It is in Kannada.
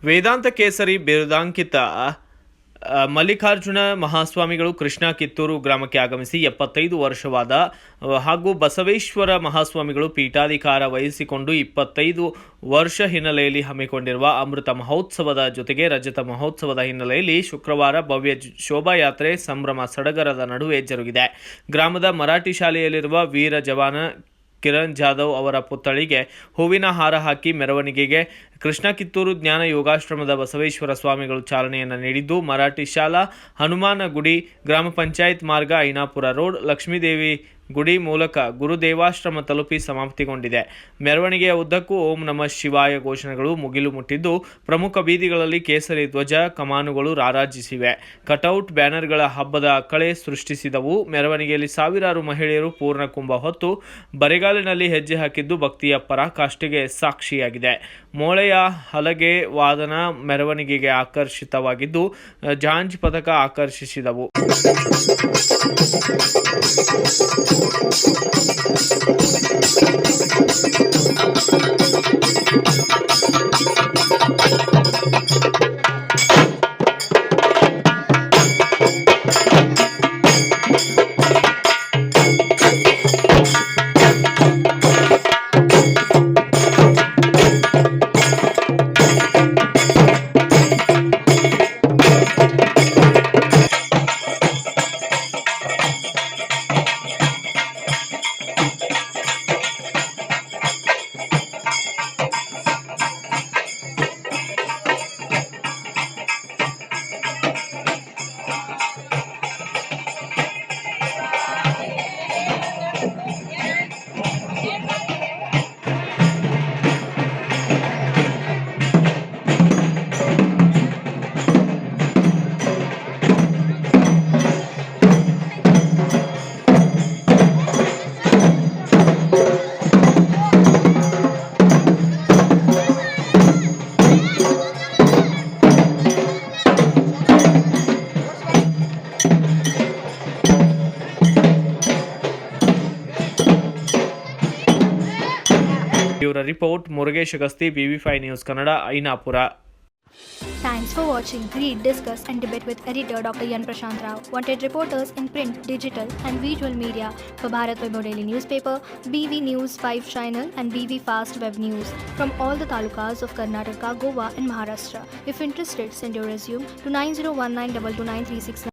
ವೇದಾಂತ ಕೇಸರಿ ಬಿರುದಾಂಕಿತ ಮಲ್ಲಿಕಾರ್ಜುನ ಮಹಾಸ್ವಾಮಿಗಳು ಕೃಷ್ಣ ಕಿತ್ತೂರು ಗ್ರಾಮಕ್ಕೆ ಆಗಮಿಸಿ 75 ವರ್ಷವಾದ ಹಾಗೂ ಬಸವೇಶ್ವರ ಮಹಾಸ್ವಾಮಿಗಳು ಪೀಠಾಧಿಕಾರ ವಹಿಸಿಕೊಂಡು 25 ವರ್ಷ ಹಿನ್ನೆಲೆಯಲ್ಲಿ ಹಮ್ಮಿಕೊಂಡಿರುವ ಅಮೃತ ಮಹೋತ್ಸವದ ಜೊತೆಗೆ ರಜತ ಮಹೋತ್ಸವದ ಹಿನ್ನೆಲೆಯಲ್ಲಿ ಶುಕ್ರವಾರ ಭವ್ಯ ಶೋಭಾಯಾತ್ರೆ ಸಂಭ್ರಮ ಸಡಗರದ ನಡುವೆ ಜರುಗಿದೆ. ಗ್ರಾಮದ ಮರಾಠಿ ಶಾಲೆಯಲ್ಲಿರುವ ವೀರ ಜವಾನ ಕಿರಣ್ ಜಾಧವ್ ಅವರ ಪುತ್ಥಳಿಗೆ ಹೂವಿನ ಹಾರ ಹಾಕಿ ಮೆರವಣಿಗೆಗೆ ಕೃಷ್ಣ ಕಿತ್ತೂರು ಜ್ಞಾನ ಯೋಗಾಶ್ರಮದ ಬಸವೇಶ್ವರ ಸ್ವಾಮಿಗಳು ಚಾಲನೆಯನ್ನು ನೀಡಿದ್ದು, ಮರಾಠಿ ಶಾಲಾ ಹನುಮಾನ ಗುಡಿ, ಗ್ರಾಮ ಪಂಚಾಯತ್ ಮಾರ್ಗ, ಐನಾಪುರ ರೋಡ್, ಲಕ್ಷ್ಮೀದೇವಿ ಗುಡಿ ಮೂಲಕ ಗುರುದೇವಾಶ್ರಮ ತಲುಪಿ ಸಮಾಪ್ತಿಗೊಂಡಿದೆ. ಮೆರವಣಿಗೆಯ ಉದ್ದಕ್ಕೂ ಓಂ ನಮಃ ಶಿವಾಯ ಘೋಷಣೆಗಳು ಮುಗಿಲು ಮುಟ್ಟಿದ್ದು, ಪ್ರಮುಖ ಬೀದಿಗಳಲ್ಲಿ ಕೇಸರಿ ಧ್ವಜ ಕಮಾನುಗಳು ರಾರಾಜಿಸಿವೆ. ಕಟೌಟ್, ಬ್ಯಾನರ್ಗಳ ಹಬ್ಬದ ಕಳೆ ಸೃಷ್ಟಿಸಿದವು. ಮೆರವಣಿಗೆಯಲ್ಲಿ ಸಾವಿರಾರು ಮಹಿಳೆಯರು ಪೂರ್ಣ ಕುಂಭ ಹೊತ್ತು ಬರಿಗಾಲಿನಲ್ಲಿ ಹೆಜ್ಜೆ ಹಾಕಿದ್ದು ಭಕ್ತಿಯ ಪರಾಕಾಷ್ಠೆಗೆ ಸಾಕ್ಷಿಯಾಗಿದೆ. ಮೋಳೆಯ ಹಲಗೆ ವಾದನ ಮೆರವಣಿಗೆಗೆ ಆಕರ್ಷಿತವಾಗಿದ್ದು, ಜಾಂಜ್ ಪದಕ ಆಕರ್ಷಿಸಿದವು. Bureau Report, Murugesh Agasti, BV5 News Kannada, Ainapura. Thanks for watching. Read, discuss and debate with editor Dr. Yan Prashant Rao. Wanted reporters in print, digital and visual media for Bharat Vaibhav Daily Newspaper, BV News 5 Channel and BV Fast Web News from all the talukas of Karnataka, Goa and Maharashtra. If interested, send your resume to 9019229369.